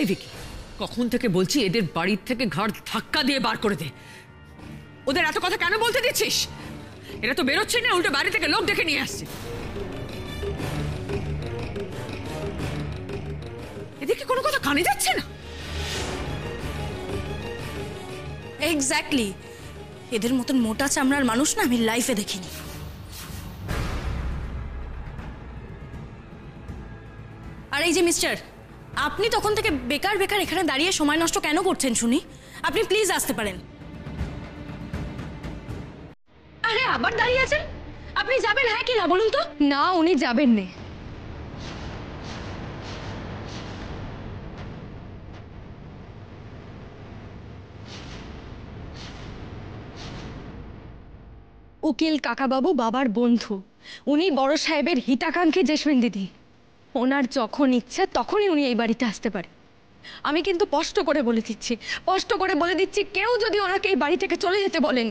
এই ভিকি, কখন থেকে বলছি এদের বাড়ির থেকে ঘাড় ধাক্কা দিয়ে বার করে দে। ওদের এত কথা কেন বলতে দিচ্ছিস? এরা তো বেরোচ্ছে না, উল্টো বাড়ি থেকে লোক ডেকে নিয়ে আসছে। এদিকে কোনো কথা কানে যাচ্ছে না। এক্স্যাক্টলি, এদের মতন মোটা চামড়ার মানুষ না আমি লাইফে দেখিনি। আর এই যে মিস্টার, আপনি তখন থেকে বেকার বেকার এখানে দাঁড়িয়ে সময় নষ্ট কেন করছেন শুনি? আপনি প্লিজ আসতে পারেন। আরে আবার দাঁড়িয়ে আছেন? আপনি যাবেন? হ্যাঁ কি না বলুন তো? না, উনি যাবেন না। উকিল কাকাবাবু বাবার বন্ধু, উনি বড় সাহেবের হিতাকাঙ্ক্ষী জেসমিন দিদি। ওনার যখন ইচ্ছা তখনই উনি এই বাড়িতে আসতে পারে। আমি কিন্তু স্পষ্ট করে বলে দিচ্ছি, কেউ যদি ওনাকে এই বাড়ি থেকে চলে যেতে বলেন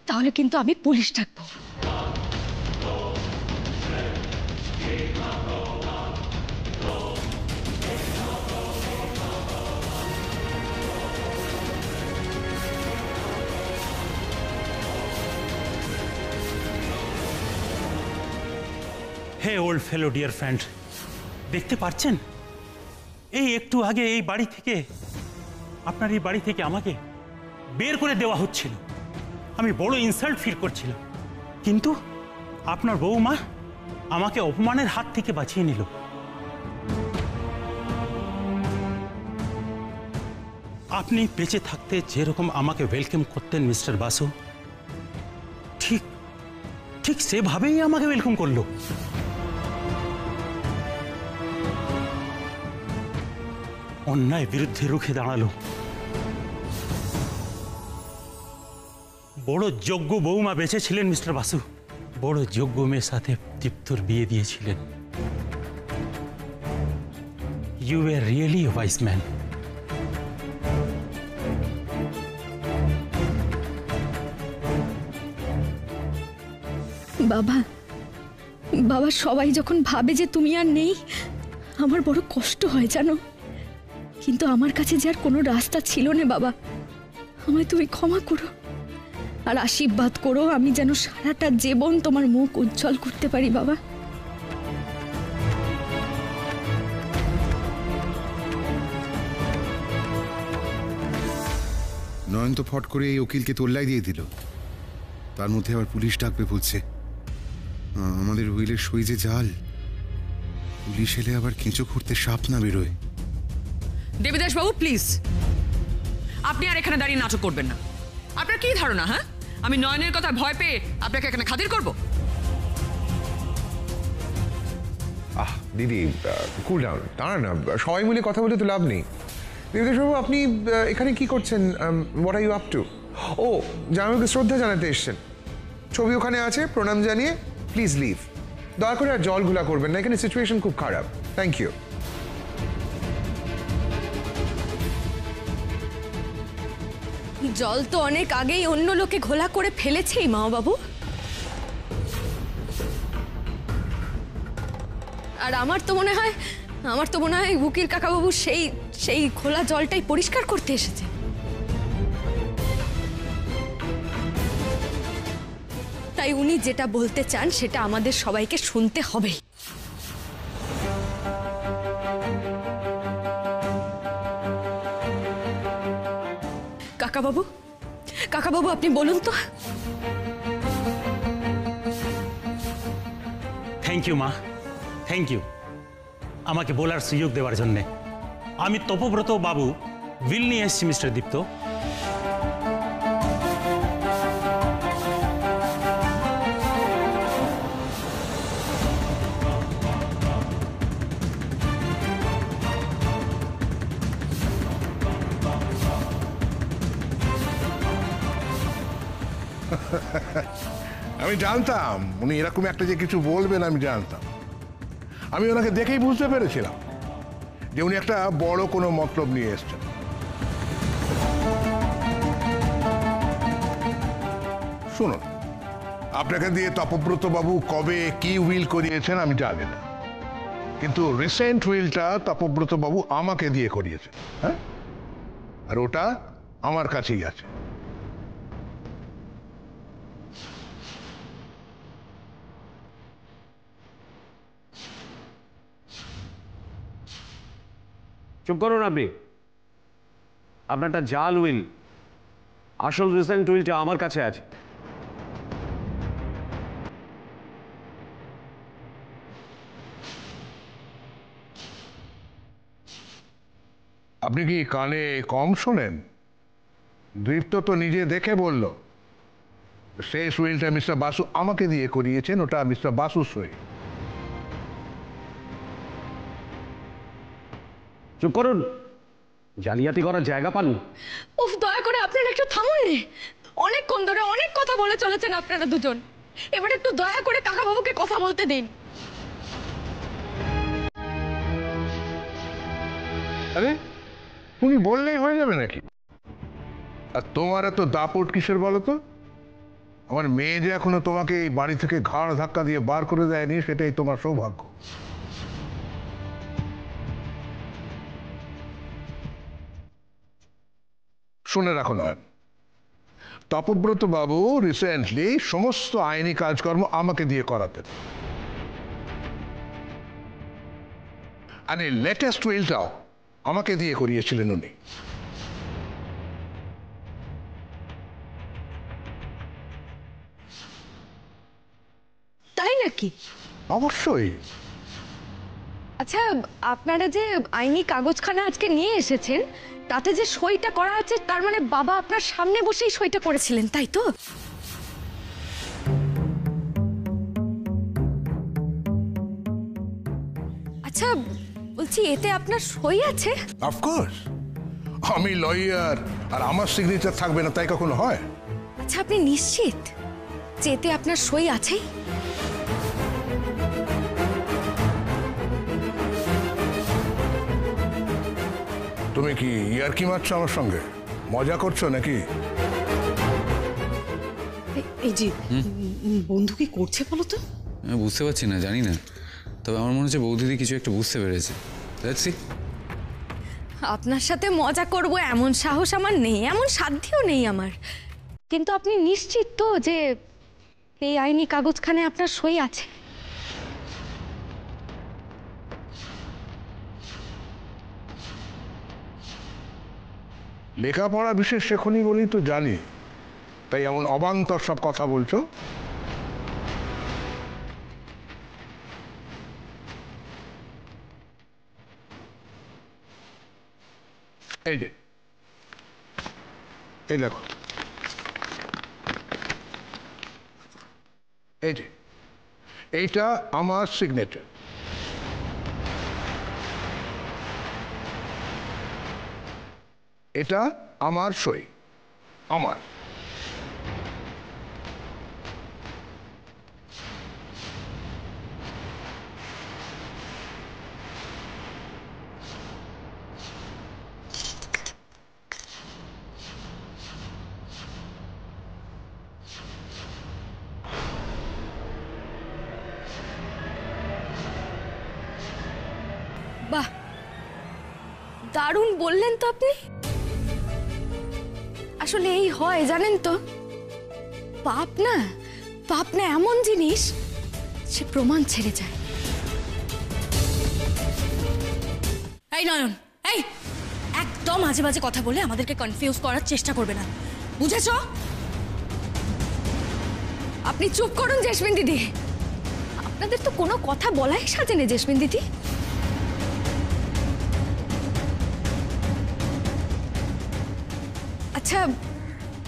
তাহলে কিন্তু আমি পুলিশ ডাকবো। হে ওল্ড ফেলো ডিয়ার ফ্রেন্ড, দেখতে পাচ্ছেন এই একটু আগে এই বাড়ি থেকে, আপনার এই বাড়ি থেকে আমাকে বের করে দেওয়া হচ্ছিল। আমি বড় ইনসাল্ট ফিল করছিলাম, কিন্তু আপনার বউমা আমাকে অপমানের হাত থেকে বাঁচিয়ে নিল। আপনি বেঁচে থাকতে যেরকম আমাকে ওয়েলকাম করতেন মিস্টার বাসু, ঠিক ঠিক সেভাবেই আমাকে ওয়েলকাম করলো। অন্যায় বিরুদ্ধে রুখে দাঁড়ালো। বড় যোগ্য বৌমা বেঁচে ছিলেন মিস্টার বাসু, বড় যোগ্য মেয়ের সাথে দীপ্তর বিয়ে দিয়েছিলেন। You are really a wise man. বাবা, বাবা সবাই যখন ভাবে যে তুমি আর নেই, আমার বড় কষ্ট হয় জানো। কিন্তু আমার কাছে যে আর কোনো রাস্তা ছিল না বাবা, আমায় তুমি ক্ষমা করো আর আশীর্বাদ করো আমি যেন সারাটা জীবন তোমার মুখ উজ্জ্বল করতে পারি বাবা। নয়ন তো ফট করে এই উকিলকে তোল্লাই দিয়ে দিল, তার মধ্যে আবার পুলিশ ডাকবে বলছে। আমাদের উইলের সই যে জাল, পুলিশ এলে আবার কেঁচো খুঁড়তে সাপ না বেরোয়। দেবদাস বাবু প্লিজ, আপনি আর এখানে দাঁড়িয়ে নাটক করবেন না। আপনার কি ধারণা, হ্যাঁ আমি নয়নের কথা ভয় পেয়ে আপনাকে এখানে খাতির করব? দিদি কুল ডাউন, দাঁড়ান না, সবাই মিলে কথা বলে তো লাভ নেই। দেবদাসবাবু আপনি এখানে কি করছেন? What are you up to? ও, জামাইকে শ্রদ্ধা জানাতে এসছেন। ছবি ওখানে আছে, প্রণাম জানিয়ে প্লিজ লিভ। দয়া করে আর জল ঘোলা করবেন না, এখানে সিচুয়েশন খুব খারাপ। Thank you. জল তো অনেক আগেই অন্য লোকে ঘোলা করে ফেলেছেই মা বাবু। আর আমার তো মনে হয় উকিল কাকাবাবু সেই খোলা জলটাই পরিষ্কার করতে এসেছে। তাই উনি যেটা বলতে চান সেটা আমাদের সবাইকে শুনতে হবে। কাকাবাবু আপনি বলুন তো। থ্যাংক ইউ মা, থ্যাংক ইউ আমাকে বলার সুযোগ দেওয়ার জন্যে। আমি তপব্রত বাবু উইল নিয়ে এসেছি মিস্টার দীপ্ত। আমি জানতাম উনি এরকম একটা যে কিছু বলবেন, আমি জানতাম। আমি ওনাকে দেখেই বুঝতে পেরেছিলাম যে উনি একটা বড় কোনো মতলব নিয়ে এসছেন। শুনুন, আপনাকে দিয়ে তপব্রত বাবু কবে কি উইল করিয়েছেন আমি জানি না, কিন্তু রিসেন্ট উইলটা তপব্রত বাবু আমাকে দিয়ে করিয়েছে, হ্যাঁ, আর ওটা আমার কাছেই আছে। চুপ করুন আপনি। আপনারটা জাল উইল, আসল রিসেন্ট উইলটা আমার কাছে আছে। আপনি কি কানে কম শোনেন? দীপ্ত তো নিজে দেখে বলল শেষ উইলটা মিস্টার বাসু আমাকে দিয়ে করিয়েছেন, ওটা মিস্টার বাসু সই। চুপ করুন, জালিয়াতি করার জায়গা পান। উফ, দয়া করে আপনারা একটু থামুন রে। অনেকক্ষণ ধরে অনেক কথা বলে চলেছেন আপনারা দুজন, এবার একটু দয়া করে কাকাবাবুকে কথা বলতে দিন। আরে তুমি বললেই হয়ে যাবে নাকি? আর তোমার এত দাপট কিসের বলো তো? আমার মেয়ে যে এখনো তোমাকে এই বাড়ি থেকে ঘাড় ধাক্কা দিয়ে বার করে দেয়নি, সেটাই তোমার সৌভাগ্য। শুনে রাখো না, তপব্রত বাবু রিসেন্টলি সমস্ত আইনি কাজকর্ম আমাকে দিয়ে করাতেন, আর এই লেটেস্ট উইলটাও আমাকে দিয়ে করিয়েছিলেন উনি। তাই নাকি? অবশ্যই। আচ্ছা, আপনারা যে আইনি কাগজখানা আজকে নিয়ে এসেছেন, তাতে যে সইটা করা আছে, তার মানে বাবা আপনার সামনে বসেই সইটা করেছিলেন, তাই তো? আচ্ছা, বলছি এতে আপনার সই আছে? অফকোর্স, আমি লয়ার, আর আমার সিগনেচার থাকবে না তাই কখনো হয়? আচ্ছা, আপনি নিশ্চিত যে এতে আপনার সই আছেই? তুমি কি ইয়ার্কি মারছো আমার সঙ্গে? মজা করছো নাকি? এই যে বন্ধু কি করছে বলো তো? আমি বুঝতে পারছি না, জানি না, তবে আমার মনে হচ্ছে বৌদিদি কিছু একটা বুঝতে পেরেছে। দেখছি আপনার সাথে মজা করব এমন সাহস আমার নেই, এমন সাধ্যও নেই আমার। কিন্তু আপনি নিশ্চিত তো যে এই আইনি কাগজখানে আপনার সই আছে? লেখাপড়া বিশেষ শেখনি বলেই তো জানি, তাই এমন অবান্তর সব কথা বলছো। এই যে, এই দেখো, এই যে এইটা আমার সিগনেচার। এটা আমার সই, আমার। বাহ, দারুণ বললেন তো আপনি। আসলে এই হয় জানেন তো, পাপ না এমন জিনিস, সে প্রমাণ ছেড়ে যায়। এই নয়ন, এই একদম আজে বাজে কথা বলে আমাদেরকে কনফিউজ করার চেষ্টা করবে না, বুঝেছ? আপনি চুপ করুন জেসমিন দিদি, আপনাদের তো কোনো কথা বলাই সাজে না জেসমিন দিদি। আচ্ছা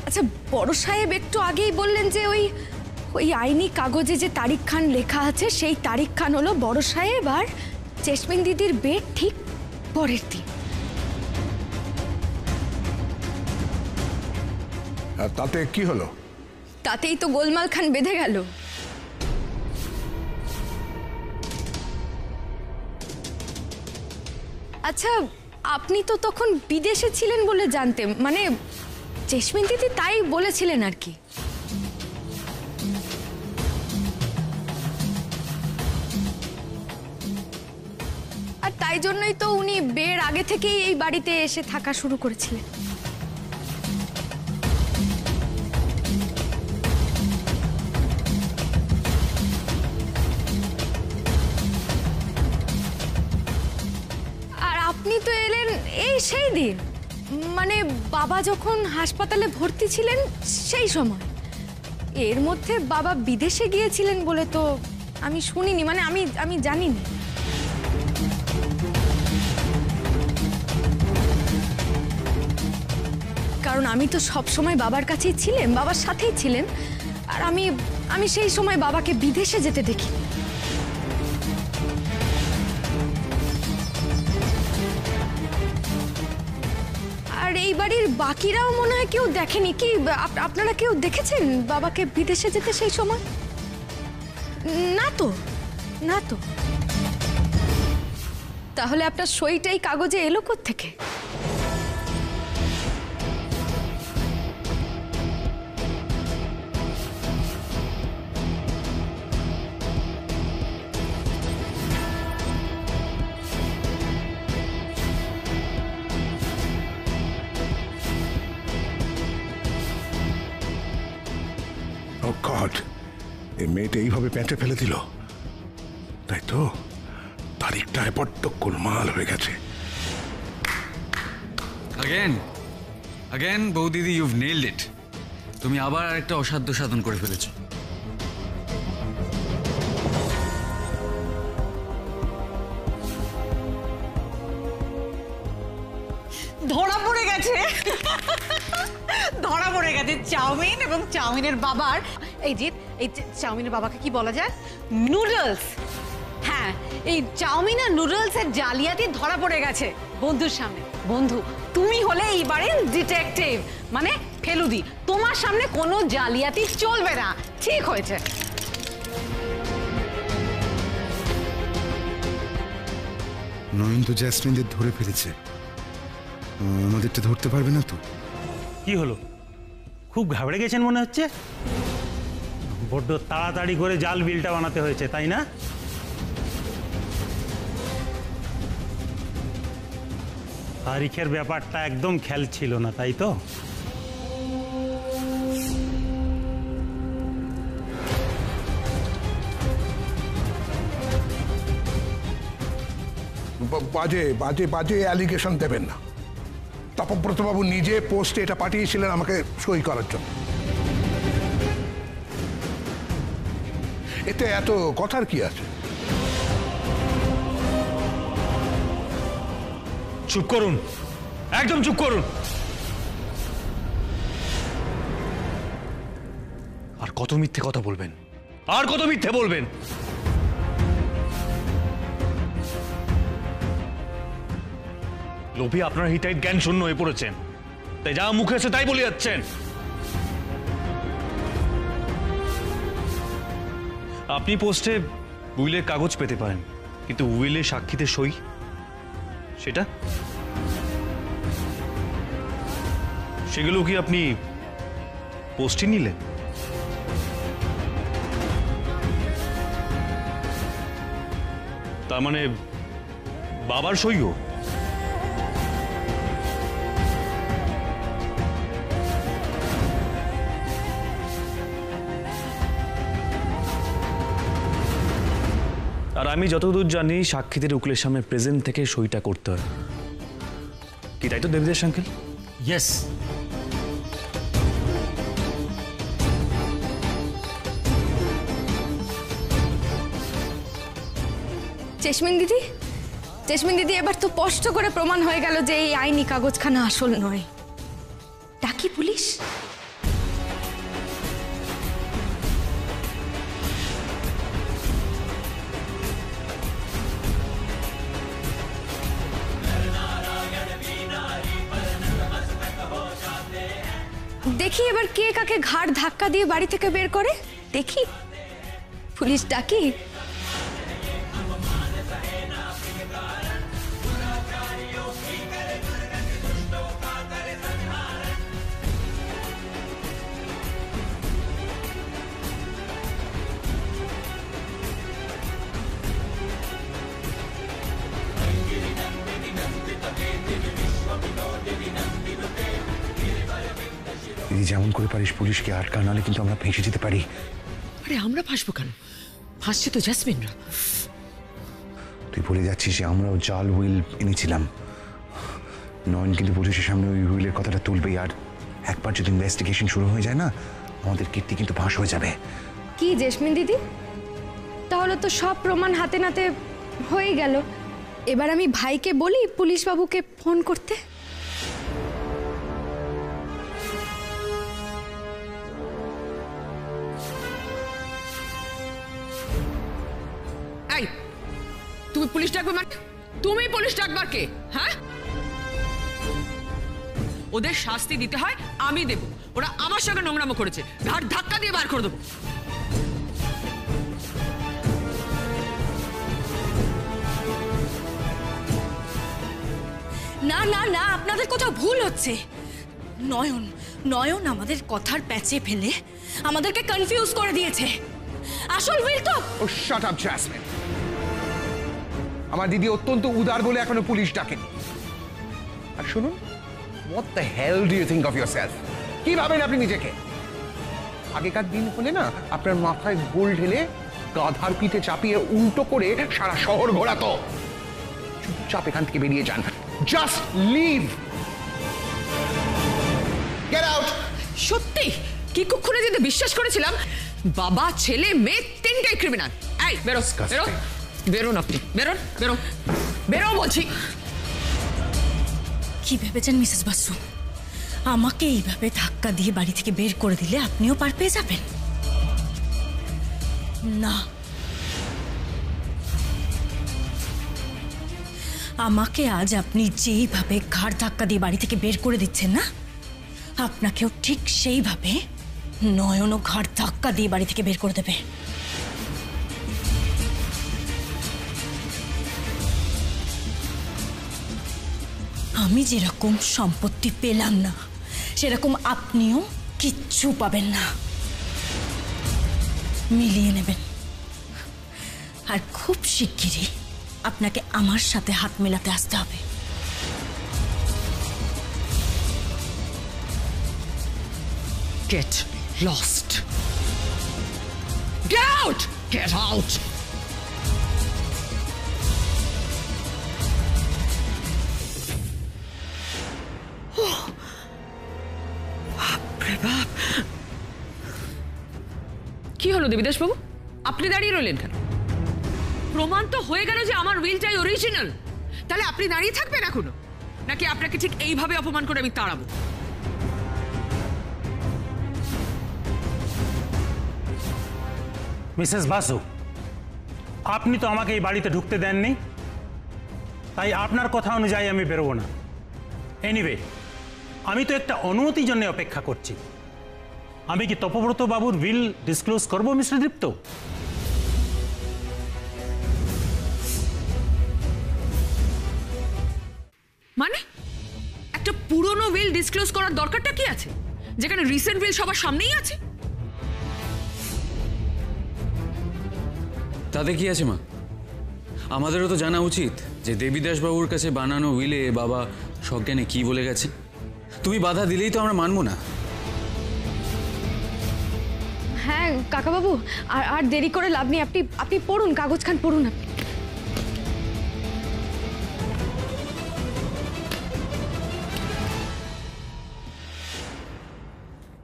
আচ্ছা, বড় সাহেব একটু আগেই বললেন যে ওই আইনি কাগজে যে তারিখ খান লেখা আছে, সেই তারিখ খান হলো বড় সাহেব আর জেসমিন দিদির বিয়ের ঠিক পরের দিন। আর তাতে কি হলো? তাতেই তো গোলমাল খান বেঁধে গেল। আচ্ছা, আপনি তো তখন বিদেশে ছিলেন বলে জানতেন, মানে জেসমিন দিদি তাই বলেছিলেন আর কি। তাই জন্যই তো উনি বিয়ের আগে থেকেই এই বাড়িতে এসে থাকা শুরু করেছিলেন। আর আপনি তো এলেন এই সেই দিন, মানে বাবা যখন হাসপাতালে ভর্তি ছিলেন সেই সময়। এর মধ্যে বাবা বিদেশে গিয়েছিলেন বলে তো আমি শুনিনি, মানে আমি জানিনি। কারণ আমি তো সব সময় বাবার কাছেই ছিলেন, বাবার সাথেই ছিলেন, আর আমি সেই সময় বাবাকে বিদেশে যেতে দেখি। আর এই বাড়ির বাকিরাও মনে হয় কেউ দেখেনি কি? আপনারা কেউ দেখেছেন বাবাকে বিদেশে যেতে সেই সময়? না তো, না তো। তাহলে আপনার সইটাই কাগজে এলো কোত্থেকে? ও গড, এই মেয়েটা এইভাবে প্যাঁচে ফেলে দিল, তাই তো তারিখটায় বড্ড গোলমাল হয়ে গেছে। Again, বৌদিদি, you've nailed it. তুমি আবার একটা অসাধ্য সাধন করে ফেলেছো। ধরা পড়ে গেছে, ধরা পড়ে গেছে চাউমিন এবং চাউমিনের বাবার। এই চাউমিনের বাবাকে কি বলা যায়? নুডলস। হ্যাঁ, এই চাউমিন আর নুডলসের জালিয়াতি ধরা পড়ে গেছে বন্ধুর সামনে। বন্ধু, তুমি হলে এইবারে ডিটেকটিভ, মানে ফেলুদি। তোমার সামনে কোনো জালিয়াতি চলবে না। ঠিক হয়েছে। নয়ন তো জ্যাসমিনদের ধরে ফেলেছে, আমাদেরটা ধরতে পারবে না তো? কি হলো, খুব ঘাবড়ে গেছেন মনে হচ্ছে? বড্ড তাড়াতাড়ি করে জাল বিলটা বানাতে হয়েছে, তাই না? তারিখের ব্যাপারটা একদম খেয়াল ছিল না, তাই তো? বাজে বাজে বাজে অ্যালিগেশন দেবেন না। তপব্রতবাবু নিজে পোস্টে এটা পাঠিয়েছিলেন আমাকে সই করার জন্য। এতে এত কথার কি আছে? চুপ করুন, একদম চুপ করুন। আর কত মিথ্যে কথা বলবেন, আর কত মিথ্যে বলবেন? লোভী আপনার হিতাহিত জ্ঞান শূন্য হয়ে পড়েছেন, তাই যা মুখে আছে তাই বলে যাচ্ছেন। আপনি পোস্টে উইলের কাগজ পেতে পারেন, কিন্তু উইলে সাক্ষীতে সই, সেগুলো কি আপনি পোস্টে নিলেন? তার মানে বাবার সইও? আর আমি যতদূর জানি সাক্ষীদের উকিলের সামনে প্রেজেন্ট থেকে সইটা করতে হয়, কি তাই তো দেবদেশ আঙ্কেল? ইয়েস। চেশমিন দিদি, এবার তো স্পষ্ট করে প্রমাণ হয়ে গেল যে এই আইনি কাগজখানা আসল নয়। ডাকি পুলিশ? দেখি এবার কে কাকে ঘাড় ধাক্কা দিয়ে বাড়ি থেকে বের করে। দেখি, পুলিশ ডাকি? দিদি যেমন করে পারিস পুলিশকে আটকা, নাহলে কিন্তু আমরা ফেঁসে যেতে পারি। আরে আমরা ফাঁসবো কেন? ফাঁসছে তো জ্যাসমিনরা। তুই বলে যাচ্ছিস যে আমরাও জাল হুইল এনেছিলাম। নয়ন কিন্তু পুলিশের সামনে ওই হুইলের কথাটা তুলবেই, আর একবার যদি ইনভেস্টিগেশন শুরু হয়ে যায় না, আমাদের কীর্তি কিন্তু ফাঁস হয়ে যাবে। কি জেসমিন দিদি, তাহলে তো সব প্রমাণ হাতে নাতে হয়ে গেল। এবার আমি ভাইকে বলি পুলিশ বাবুকে ফোন করতে। এই তুমি পুলিশ ডাকবে মানে? তুমি পুলিশ ডাকবার কে? হ্যাঁ, ওদের শাস্তি দিতে হয় আমি দেব। ওরা আমার সঙ্গে নোংরামো করেছে, ঘাট ধাক্কা দিয়ে বার করে দেবো। না না না, আপনাদের কোথাও ভুল হচ্ছে। নয়ন নয়ন আমাদের কথার প্যাচে ফেলে আমাদেরকে কনফিউজ করে দিয়েছে। আসল উইল তো। ও শাট আপ জ্যাসমিন। আমার দিদি অত্যন্ত উদার বলে এখনো পুলিশ ডাকেনি। আর শুনুন, what the hell do you think of yourself? কি ভাবেন আপনি নিজেকে? আগেকার দিন হলে না আপনার মাথায় গোল ঢেলে গাধার পিঠে চাপিয়ে উল্টো করে সারা শহর ঘোরাতো। চুপচাপ এখান থেকে বেরিয়ে যান। Just leave, get out. সত্যি কি কুক্ষণে যেতে বিশ্বাস করেছিলাম বাবা ছেলে মেয়ে তিনটাই ক্রিমিনাল। এই বেরো বেরো বেরোন, আপনি বেরোন, বেরো বেরো বলছি। কি ভেবেছেন মিসেস বাসু, আমাকে এইভাবে ধাক্কা দিয়ে বাড়ি থেকে বের করে দিলে আপনিও পার পেয়ে যাবেন? না, আমাকে আজ আপনি যেইভাবে ঘাড় ধাক্কা দিয়ে বাড়ি থেকে বের করে দিচ্ছেন না, আপনাকেও ঠিক সেইভাবে নয়নও ঘাড় ধাক্কা দিয়ে বাড়ি থেকে বের করে দেবে। আমি যেরকম সম্পত্তি পেলাম না, সেরকম আপনিও কিচ্ছু পাবেন না। মিলিয়ে নেবেন। আর খুব শিগগিরই আপনাকে আমার সাথে হাত মেলাতে আসতে হবে। Get lost. Get out! Get out! কি হলো দেবীদাস বাবু, আপনি দাঁড়িয়ে রইলেন কেন? প্রমাণ তো হয়ে গেল যে আমার উইলটাই অরিজিনাল। তাহলে আপনি দাঁড়িয়ে থাকবেন এখনো, নাকি আপনাকে ঠিক এইভাবে অপমান করে আমি তাড়াবো? মিসেস বাসু, আপনি তো আমাকে এই বাড়িতে ঢুকতে দেননি, তাই আপনার কথা অনুযায়ী আমি বেরোবো না। এনিওয়ে, আমি তো একটা অনুমতির জন্য অপেক্ষা করছি। আমি কি তপব্রত বাবুর উইল ডিসক্লোজ করবো মিস্টার দীপ্ত? মানে একটা পুরনো উইল ডিসক্লোজ করার দরকারটা কি আছে, যেখানে রিসেন্ট উইল সবার সামনেই আছে? তাতে কি আছে মা? আমাদেরও তো জানা উচিত যে দেবীদাস বাবুর কাছে বানানো উইলে বাবা সজ্ঞানে কি বলে গেছে। তুমি বাধা দিলেই তো আমরা মানবো না। হ্যাঁ কাকাবাবু, আর দেরি করে লাভ নেই। আপনি পড়ুন, কাগজ খান পড়ুন আপনি।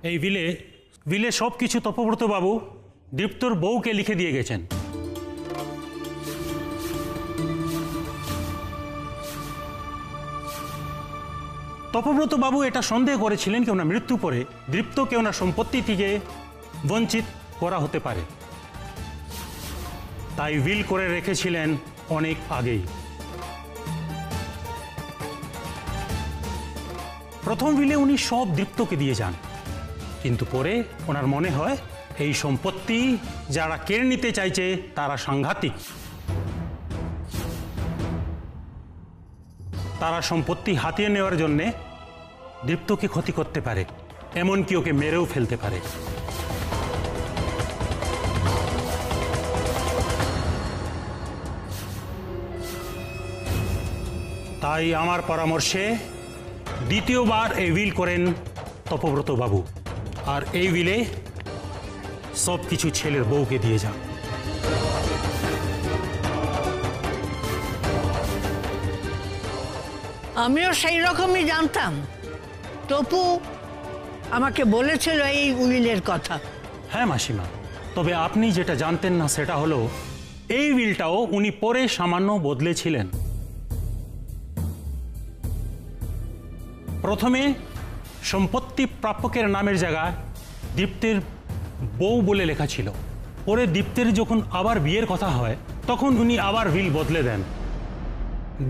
এই উইলে সব কিছু তপব্রত বাবু দীপ্তর বউকে লিখে দিয়ে গেছেন। তপব্রত বাবু এটা সন্দেহ করেছিলেন কি ওনার মৃত্যু পরে দীপ্তকে ওনার সম্পত্তি থেকে বঞ্চিত করা হতে পারে, তাই উইল করে রেখেছিলেন অনেক আগেই। প্রথম উইলে উনি সব দীপ্তকে দিয়ে যান, কিন্তু পরে ওনার মনে হয় এই সম্পত্তি যারা কেড়ে নিতে চাইছে তারা সাংঘাতিক। তারা সম্পত্তি হাতিয়ে নেওয়ার জন্যে দীপ্তকে ক্ষতি করতে পারে, এমনকি ওকে মেরেও ফেলতে পারে। তাই আমার পরামর্শে দ্বিতীয়বার এই উইল করেন তপব্রত বাবু। আর এই উইলে সব কিছু ছেলের বউকে দিয়ে যান। আমিও সেই রকমই জানতাম। টপু আমাকে বলেছিল এই উইলের কথা। হ্যাঁ মাসিমা, তবে আপনি যেটা জানতেন না সেটা হলো এই উইলটাও উনি পরে সামান্য বদলেছিলেন। প্রথমে সম্পত্তি প্রাপকের নামের জায়গায় দীপ্তের বউ বলে লেখা ছিল। পরে দীপ্তের যখন আবার বিয়ের কথা হয় তখন উনি আবার উইল বদলে দেন,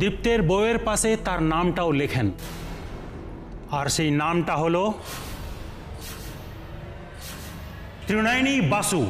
দীপ্তের বউয়ের পাশে তার নামটাও লেখেন, আর সেই নামটা হলো ত্রিনয়নী বাসু।